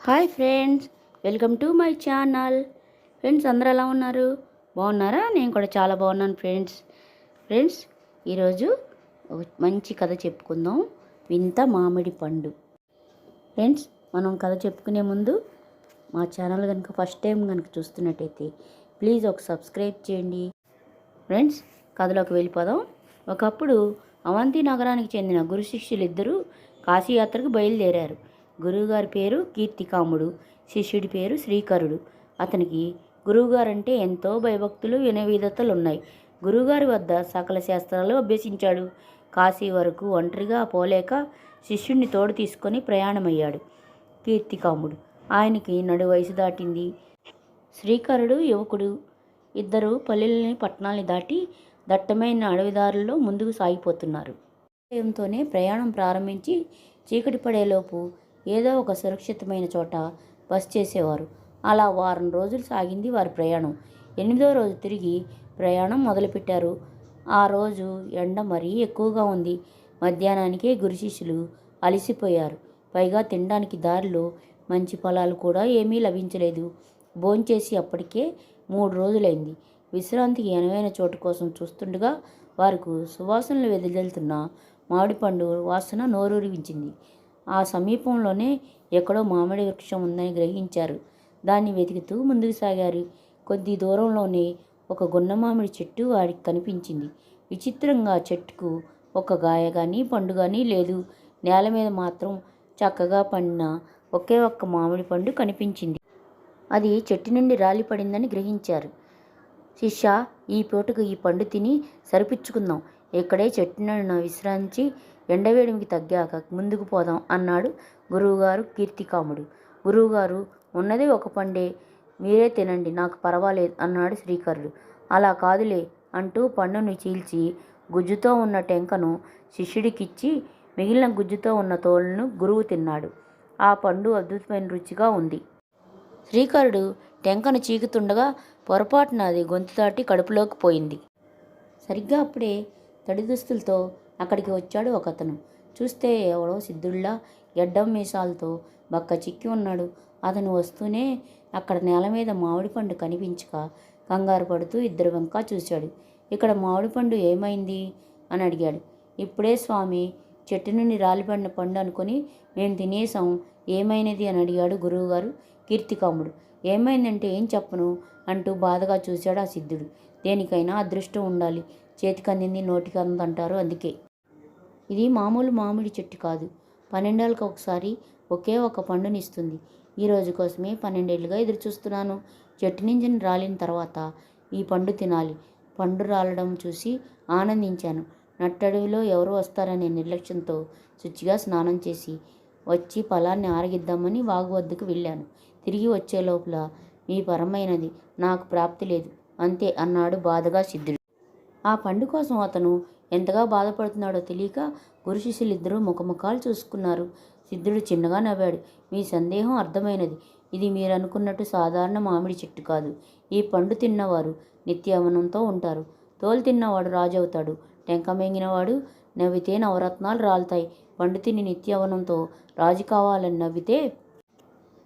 Hi friends, welcome to my channel. Friends అందరూ ఎలా ఉన్నారు? బాగున్నారా? నేను కూడా చాలా బాగున్నాను ఫ్రెండ్స్ ఈరోజు ఒక మంచి కథ చెప్పుకుందాం. వింత మామిడి పండు. ఫ్రెండ్స్, మనం కథ చెప్పుకునే ముందు మా ఛానల్ కనుక ఫస్ట్ టైం కనుక చూస్తున్నట్టయితే ప్లీజ్ ఒక సబ్స్క్రైబ్ చేయండి. ఫ్రెండ్స్, కథలోకి వెళ్ళిపోదాం. ఒకప్పుడు అవంతి నగరానికి చెందిన గురు శిష్యులు ఇద్దరూ కాశీయాత్రకు బయలుదేరారు. గురువుగారి పేరు కీర్తికాముడు, శిష్యుడి పేరు శ్రీకరుడు. అతనికి గురువుగారంటే ఎంతో భయభక్తులు వినయవిధతలు ఉన్నాయి. గురువుగారి వద్ద సకల శాస్త్రాలు అభ్యసించాడు. కాశీ వరకు ఒంటరిగా పోలేక శిష్యుడిని తోడు తీసుకొని ప్రయాణమయ్యాడు కీర్తికాముడు. ఆయనకి నడు వయసు దాటింది. శ్రీకరుడు యువకుడు. ఇద్దరు పల్లెల్ని పట్టణాలని దాటి దట్టమైన అడవిదారుల్లో ముందుకు సాగిపోతున్నారు. ఉదయంతోనే ప్రయాణం ప్రారంభించి చీకటి పడేలోపు ఏదో ఒక సురక్షితమైన చోట బస చేసేవారు. అలా వారం రోజులు సాగింది వారి ప్రయాణం. 8వ రోజు తిరిగి ప్రయాణం మొదలుపెట్టారు. ఆ రోజు ఎండ మరీ ఎక్కువగా ఉంది. మధ్యాహ్నానికే గురు శిష్యులు అలసిపోయారు. పైగా తినడానికి దారిలో మంచి ఫలాలు కూడా ఏమీ లభించలేదు. భోంచేసి అప్పటికే 3 రోజులైంది. విశ్రాంతికి అనువైన చోటు కోసం చూస్తుండగా వారికి సువాసనలు వెదజల్లుతున్న మామిడిపండు వాసన నోరూరించింది. ఆ సమీపంలోనే ఎక్కడో మామిడి వృక్షం ఉందని గ్రహించారు. దాన్ని వెతుకుతూ ముందుకు సాగారు. కొద్ది దూరంలోనే ఒక గున్న మామిడి చెట్టు వాడికి కనిపించింది. విచిత్రంగా చెట్టుకు ఒక గాయ కానీ పండు కానీ లేదు. నేల మీద మాత్రం చక్కగా పండిన ఒకే ఒక్క మామిడి పండు కనిపించింది. అది చెట్టు నుండి రాలిపడిందని గ్రహించారు. శిష్య, ఈ పూటకు ఈ పండు తిని సరిపుచ్చుకుందాం. ఇక్కడే చెట్టున విశ్రాంతి ఎండవేడిమికి తగ్గాక ముందుకు పోదాం అన్నాడు గురువుగారు కీర్తికాముడు. గురువుగారు, ఉన్నది ఒక పండే, మీరే తినండి, నాకు పర్వాలేదు అన్నాడు శ్రీకరుడు. అలా కాదులే అంటూ పండును చీల్చి గుజ్జుతో ఉన్న టెంకను శిష్యుడికిచ్చి మిగిలిన గుజ్జుతో ఉన్న తోలును గురువు తిన్నాడు. ఆ పండు అద్భుతమైన రుచిగా ఉంది. శ్రీకరుడు టెంకను చీకుతుండగా పొరపాటున అది గొంతు దాటి కడుపులోకి పోయింది. సరిగ్గా అప్పుడే తడి దుస్తులతో అక్కడికి వచ్చాడు ఒకతను. చూస్తే ఎవడో సిద్ధుల్లా గెడ్డం మీసాలతో బక్క చిక్కి ఉన్నాడు. అతను వస్తూనే అక్కడ నేల మీద మామిడి పండు కనిపించక కంగారు పడుతూ ఇద్దరు వెంక చూశాడు. ఇక్కడ మామిడి పండు ఏమైంది అని అడిగాడు. ఇప్పుడే స్వామి, చెట్టు నుండి రాలిపడిన పండు అనుకుని మేము తినేసాం. ఏమైనది అని అడిగాడు గురువుగారు కీర్తికాముడు. ఏమైందంటే ఏం చెప్పను అంటూ బాధగా చూశాడు ఆ సిద్ధుడు. దేనికైనా అదృష్టం ఉండాలి. చేతికి అందింది నోటికి అందంటారు. అందుకే ఇది మామూలు మామిడి చెట్టు కాదు. 12 ఏళ్ళకి ఒకసారి ఒకే ఒక పండునిస్తుంది. ఈ రోజు కోసమే 12 ఏళ్ళుగా ఎదురు చూస్తున్నాను. చెట్టు నుంచి రాలిన తర్వాత ఈ పండు తినాలి. పండు రాలడం చూసి ఆనందించాను. నట్టడవిలో ఎవరు వస్తారనే నిర్లక్ష్యంతో శుచిగా స్నానం చేసి వచ్చి ఫలాన్ని ఆరగిద్దామని వాగు వద్దకు వెళ్ళాను. తిరిగి వచ్చే లోపల మీ పరమైనది నాకు ప్రాప్తి లేదు అంతే అన్నాడు బాధగా సిద్ధుడు. ఆ పండు కోసం అతను ఎంతగా బాధపడుతున్నాడో తెలియక గురు శిష్యులిద్దరూ ముఖముఖాలు చూసుకున్నారు. సిద్ధుడు చిన్నగా నవ్వాడు. మీ సందేహం అర్థమైనది. ఇది మీరు అనుకున్నట్టు సాధారణ మామిడి చెట్టు కాదు. ఈ పండు తిన్నవారు నిత్యవనంతో ఉంటారు. తోలు తిన్నవాడు రాజు అవుతాడు. టెంక మెంగినవాడు నవ్వితే నవరత్నాలు రాలుతాయి. పండు తిని నిత్యవనంతో రాజు కావాలని నవ్వితే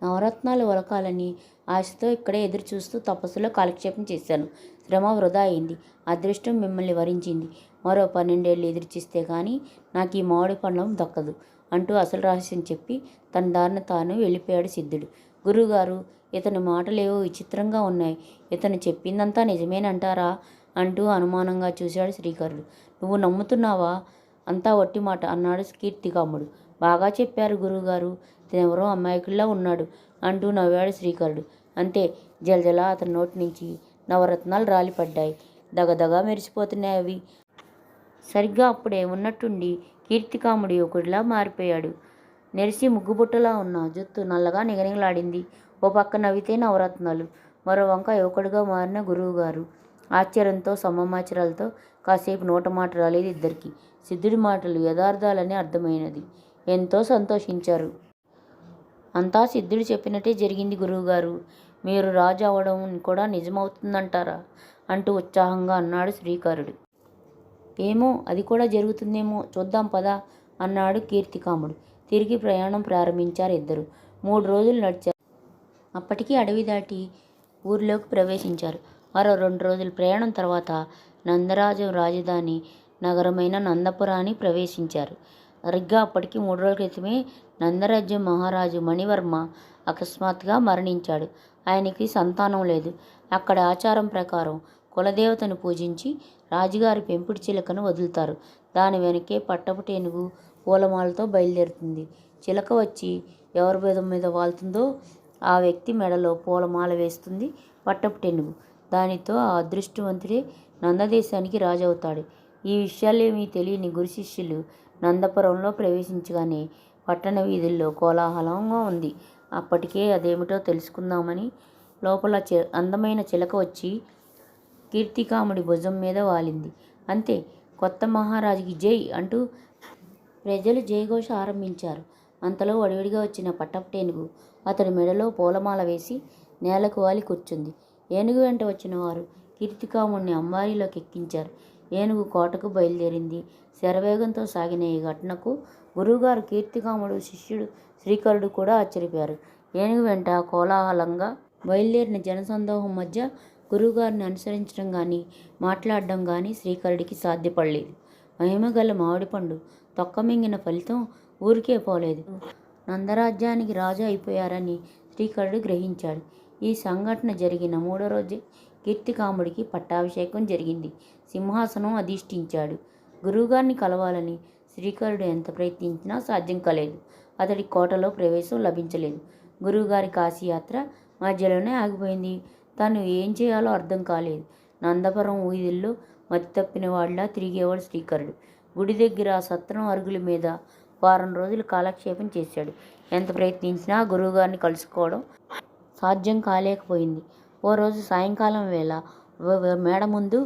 నవరత్నాలు ఒలకాలని ఆశతో ఇక్కడే ఎదురు చూస్తూ తపస్సులో కాలక్షేపం చేశాను. శ్రమ వృధా అయింది. అదృష్టం మిమ్మల్ని వరించింది. మరో 12 ఏళ్ళు ఎదురుచిస్తే కానీ నాకు ఈ మామిడి పండ్లం దక్కదు అంటూ అసలు రహస్యం చెప్పి తన దారిన తాను వెళ్ళిపోయాడు సిద్ధుడు. గురువుగారు, ఇతని మాటలేవో విచిత్రంగా ఉన్నాయి. ఇతను చెప్పిందంతా నిజమేనంటారా అంటూ అనుమానంగా చూశాడు శ్రీకరుడు. నువ్వు నమ్ముతున్నావా? అంతా వట్టి మాట అన్నాడు కీర్తికాముడు. బాగా చెప్పారు గురువుగారు, ఇతనెవరో అమాయకుల్లా ఉన్నాడు అంటూ నవ్వాడు శ్రీకరుడు. అంతే, జలజల అతని నోటి నుంచి నవరత్నాలు రాలిపడ్డాయి. దగదగా మెరిసిపోతున్నాయి అవి. సరిగ్గా అప్పుడే ఉన్నట్టుండి కీర్తికాముడి యువకుడిలా మారిపోయాడు. నెరిసి ముగ్గుబుట్టలా ఉన్న జుత్తు నల్లగా నిగనిగలాడింది. ఓ పక్క నవ్వితే నవరత్నాలు, మరో వంక యువకుడిగా మారిన గురువుగారు. ఆశ్చర్యంతో సమాచారాలతో కాసేపు నోట మాట రాలేదు ఇద్దరికి. సిద్ధుడి మాటలు యథార్థాలని అర్థమైనది. ఎంతో సంతోషించారు. అంతా సిద్ధుడు చెప్పినట్టే జరిగింది గురువుగారు. మీరు రాజు అవడం కూడా నిజమవుతుందంటారా అంటూ ఉత్సాహంగా అన్నాడు శ్రీకరుడు. ఏమో, అది కూడా జరుగుతుందేమో, చూద్దాం పదా అన్నాడు కీర్తికాముడు. తిరిగి ప్రయాణం ప్రారంభించారు ఇద్దరు. 3 రోజులు నడిచారు. అప్పటికి అడవి దాటి ఊరిలోకి ప్రవేశించారు. మరో 2 రోజుల ప్రయాణం తర్వాత నందరాజ్యం రాజధాని నగరమైన నందపురాన్ని ప్రవేశించారు. సరిగ్గా అప్పటికి 3 రోజుల క్రితమే నందరాజ్యం మహారాజు మణివర్మ అకస్మాత్తుగా మరణించాడు. ఆయనకి సంతానం లేదు. అక్కడ ఆచారం ప్రకారం కులదేవతను పూజించి రాజుగారి పెంపుడు చిలకను వదులుతారు. దాని వెనకే పట్టపు టేనుగు పూలమాలతో బయలుదేరుతుంది. చిలక వచ్చి ఎవరి భుజం మీద వాలుతుందో ఆ వ్యక్తి మెడలో పూలమాల వేస్తుంది పట్టపు టేనుగు. దానితో ఆ అదృష్టవంతుడే నందదేశానికి రాజు అవుతాడు. ఈ విషయాలేమీ తెలియని గురు శిష్యులు నందపురంలో ప్రవేశించగానే పట్టణ వీధుల్లో కోలాహలంగా ఉంది. అప్పటికే అదేమిటో తెలుసుకుందామని లోపల అందమైన చిలక వచ్చి కీర్తికాముడి భుజం మీద వాలింది. అంతే, కొత్త మహారాజుకి జై అంటూ ప్రజలు జయఘోష ఆరంభించారు. అంతలో వడివడిగా వచ్చిన పట్టపు టేనుగు అతడి మెడలో పూలమాల వేసి నేలకు వాలి కూర్చుంది. ఏనుగు వెంట వచ్చిన వారు కీర్తికాముడిని అంబారీలోకి ఎక్కించారు. ఏనుగు కోటకు బయలుదేరింది. శరవేగంతో సాగిన ఈ ఘటనకు గురువుగారు, కీర్తికాముడు శిష్యుడు శ్రీకరుడు కూడా ఆశ్చర్యపోయారు. ఏనుగు వెంట కోలాహలంగా బయలుదేరిన జనసందోహం మధ్య గురువుగారిని అనుసరించడం కానీ మాట్లాడడం కానీ శ్రీకరుడికి సాధ్యపడలేదు. మహిమగల మామిడిపండు తొక్కమింగిన ఫలితం ఊరికే పోలేదు. నందరాజ్యానికి రాజు అయిపోయారని శ్రీకరుడు గ్రహించాడు. ఈ సంఘటన జరిగిన 3వ రోజే కీర్తికాముడికి పట్టాభిషేకం జరిగింది. సింహాసనం అధిష్ఠించాడు. గురువుగారిని కలవాలని శ్రీకరుడు ఎంత ప్రయత్నించినా సాధ్యం కాలేదు. అతడి కోటలో ప్రవేశం లభించలేదు. గురువుగారి కాశీయాత్ర మధ్యలోనే ఆగిపోయింది. తను ఏం చేయాలో అర్థం కాలేదు. నందపురం వీధుల్లో మతి తప్పిన వాళ్ళ తిరిగేవాడు శ్రీకరుడు. గుడి దగ్గర సత్రం అరుగుల మీద వారం రోజులు కాలక్షేపం చేశాడు. ఎంత ప్రయత్నించినా గురువుగారిని కలుసుకోవడం సాధ్యం కాలేకపోయింది. ఓ రోజు సాయంకాలం వేళ మేడ ముందు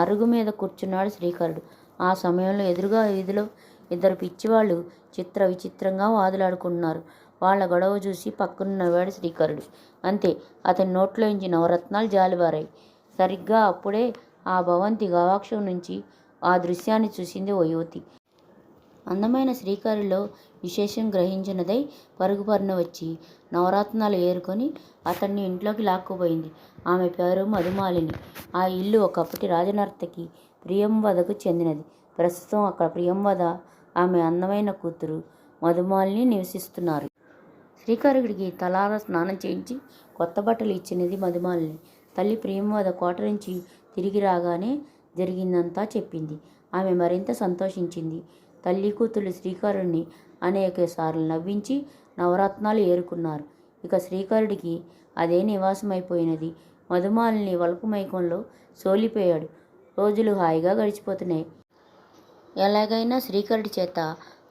అరుగు మీద కూర్చున్నాడు శ్రీకరుడు. ఆ సమయంలో ఎదురుగా వీధిలో 2 పిచ్చివాళ్ళు చిత్ర విచిత్రంగా వాదులాడుకుంటున్నారు. వాళ్ళ గొడవ చూసి పక్కన నవ్వాడు శ్రీకరుడు. అంతే, అతని నోట్లోంచి నవరత్నాలు జాలిబారాయి. సరిగ్గా అప్పుడే ఆ భవంతి గవాక్షం నుంచి ఆ దృశ్యాన్ని చూసింది ఓ యువతి. అందమైన శ్రీకరుడిలో విశేషం గ్రహించినదై పరుగుపరున వచ్చి నవరత్నాలు ఏరుకొని అతన్ని ఇంట్లోకి లాక్కుపోయింది. ఆమె పేరు మధుమాలిని. ఆ ఇల్లు ఒకప్పటి రాజనర్తకి ప్రియంవదకు చెందినది. ప్రస్తుతం అక్కడ ప్రియంవద, ఆమె అందమైన కూతురు మధుమాలిని నివసిస్తున్నారు. శ్రీకరుడికి తలారా స్నానం చేయించి కొత్త బట్టలు ఇచ్చినది మధుమాలిని. తల్లి ప్రియంవద కోట నుంచి తిరిగి రాగానే జరిగిందంతా చెప్పింది. ఆమె మరింత సంతోషించింది. తల్లి కూతురు శ్రీకరుడిని అనేక సార్లు నవ్వించి నవరత్నాలు ఏరుకున్నారు. ఇక శ్రీకరుడికి అదే నివాసమైపోయినది. మధుమాలిని వలపు మైకంలో సోలిపోయాడు. రోజులు హాయిగా గడిచిపోతున్నాయి. ఎలాగైనా శ్రీకరుడి చేత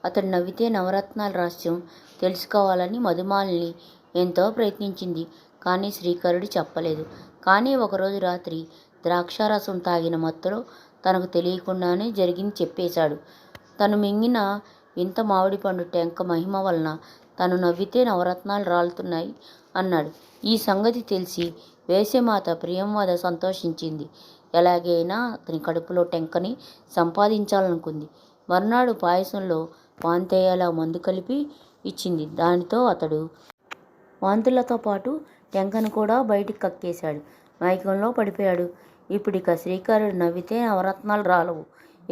అతడు నవ్వితే నవరత్నాల రహస్యం తెలుసుకోవాలని మధుమాలిని ఎంతో ప్రయత్నించింది. కానీ శ్రీకరుడు చెప్పలేదు. కానీ ఒకరోజు రాత్రి ద్రాక్షారసం తాగిన మత్తులో తనకు తెలియకుండానే జరిగింది చెప్పేశాడు. తను మింగిన వింత మామిడిపండు టెంక మహిమ వలన తను నవ్వితే నవరత్నాలు రాలుతున్నాయి అన్నాడు. ఈ సంగతి తెలిసి వేశ్యమాత ప్రియంవద సంతోషించింది. ఎలాగైనా అతని కడుపులో టెంకని సంపాదించాలనుకుంది. మర్నాడు పాయసంలో వాంతేయాల మందు కలిపి ఇచ్చింది. దానితో అతడు వాంతులతో పాటు టెంకను కూడా బయటికి కక్కేశాడు. మైకంలో పడిపోయాడు. ఇప్పుడిక శ్రీకరుడు నవ్వితే నవరత్నాలు రాలవు.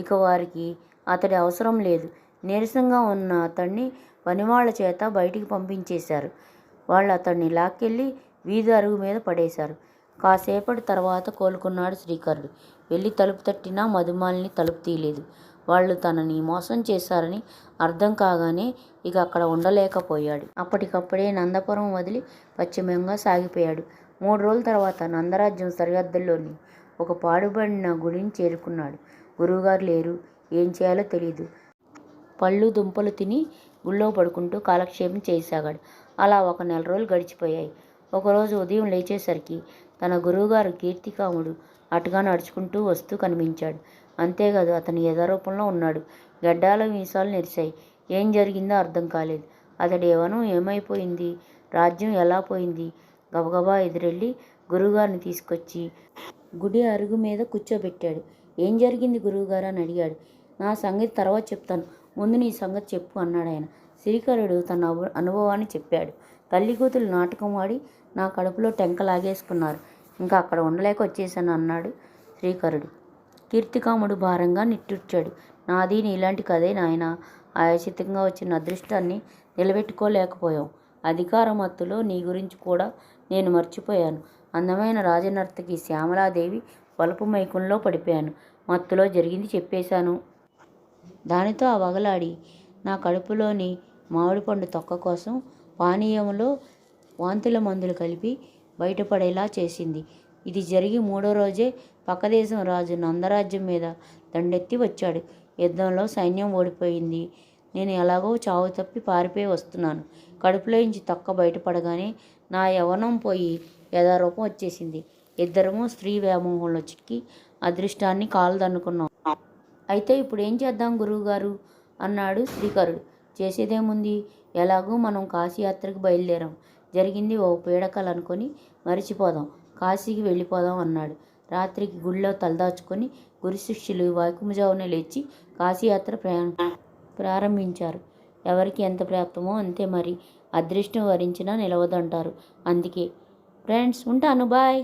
ఇక వారికి అతడి అవసరం లేదు. నీరసంగా ఉన్న అతన్ని పనివాళ్ల చేత బయటికి పంపించేశారు. వాళ్ళు అతన్ని లాక్కెళ్ళి వీధి అరుగు మీద పడేశారు. కాసేపటి తర్వాత కోలుకున్నాడు శ్రీకరుడు. వెళ్ళి తలుపు తట్టినా మధుమాలిని తలుపు తీయలేదు. వాళ్ళు తనని మోసం చేశారని అర్థం కాగానే ఇక అక్కడ ఉండలేకపోయాడు. అప్పటికప్పుడే నందపురం వదిలి పశ్చిమంగా సాగిపోయాడు. 3 రోజుల తర్వాత నందరాజ్యం సరిహద్దుల్లోని ఒక పాడుబడిన గుడిని చేరుకున్నాడు. గురువుగారు లేరు. ఏం చేయాలో తెలియదు. పళ్ళు దుంపలు తిని గుళ్ళో పడుకుంటూ కాలక్షేపం చేయసాగాడు. అలా ఒక 4 రోజులు గడిచిపోయాయి. ఒకరోజు ఉదయం లేచేసరికి తన గురువుగారు కీర్తికాముడు అటుగా నడుచుకుంటూ వస్తూ కనిపించాడు. అంతేకాదు, అతని యథారూపంలో ఉన్నాడు. గడ్డాల మీసాలు నెరిశాయి. ఏం జరిగిందో అర్థం కాలేదు. అతడి యవ్వనం ఏమైపోయింది? రాజ్యం ఎలా పోయింది? గబగబా ఎదురెళ్ళి గురువుగారిని తీసుకొచ్చి గుడి అరుగు మీద కూర్చోబెట్టాడు. ఏం జరిగింది గురువుగారు అని అడిగాడు. నా సంగతి తర్వాత చెప్తాను, ముందు నీ సంగతి చెప్పు అన్నాడు ఆయన. శ్రీకరుడు తన అనుభవాన్ని చెప్పాడు. తల్లి కూతురు నాటకం ఆడి నా కడుపులో టెంక లాగేసుకున్నారు. ఇంకా అక్కడ ఉండలేక వచ్చేసాను అన్నాడు శ్రీకరుడు. కీర్తికాముడు భారంగా నిట్టూర్చాడు. నాది నీలాంటి కథే నాయనా. ఆయాచితంగా వచ్చిన అదృష్టాన్ని నిలబెట్టుకోలేకపోయాం. అధికార మత్తులో నీ గురించి కూడా నేను మర్చిపోయాను. అందమైన రాజనర్తకి శ్యామలాదేవి వలపు మైకంలో పడిపోయాను. మత్తులో జరిగింది చెప్పేశాను. దానితో ఆ వగలాడి నా కడుపులోని మామిడి పండు తొక్క కోసం పానీయంలో వాంతుల మందులు కలిపి బయటపడేలా చేసింది. ఇది జరిగి 3వ రోజే పక్కదేశం రాజు నందరాజ్యం మీద దండెత్తి వచ్చాడు. యుద్ధంలో సైన్యం ఓడిపోయింది. నేను ఎలాగో చావు తప్పి పారిపోయి వస్తున్నాను. కడుపులోంచి తొక్క బయటపడగానే నా యవ్వనం పోయి యథారూపం వచ్చేసింది. ఇద్దరము స్త్రీ వ్యామోహంలో చిక్కి అదృష్టాన్ని కాలదన్నుకున్నాం. అయితే ఇప్పుడు ఏం చేద్దాం గురువుగారు అన్నాడు శ్రీకరుడు. చేసేదేముంది, ఎలాగూ మనం కాశీయాత్రకు బయలుదేరాం. జరిగింది ఓ పీడకలు అనుకొని మరిచిపోదాం, కాశీకి వెళ్ళిపోదాం అన్నాడు. రాత్రికి గుళ్ళో తలదాచుకొని గురు శిష్యులు వైకుమజావునే లేచి కాశీయాత్ర ప్రారంభించారు. ఎవరికి ఎంత ప్రాప్తమో అంతే మరి. అదృష్టం వరించినా నిలవదంటారు. అందుకే ఫ్రెండ్స్ ఉంటాను, బాయ్.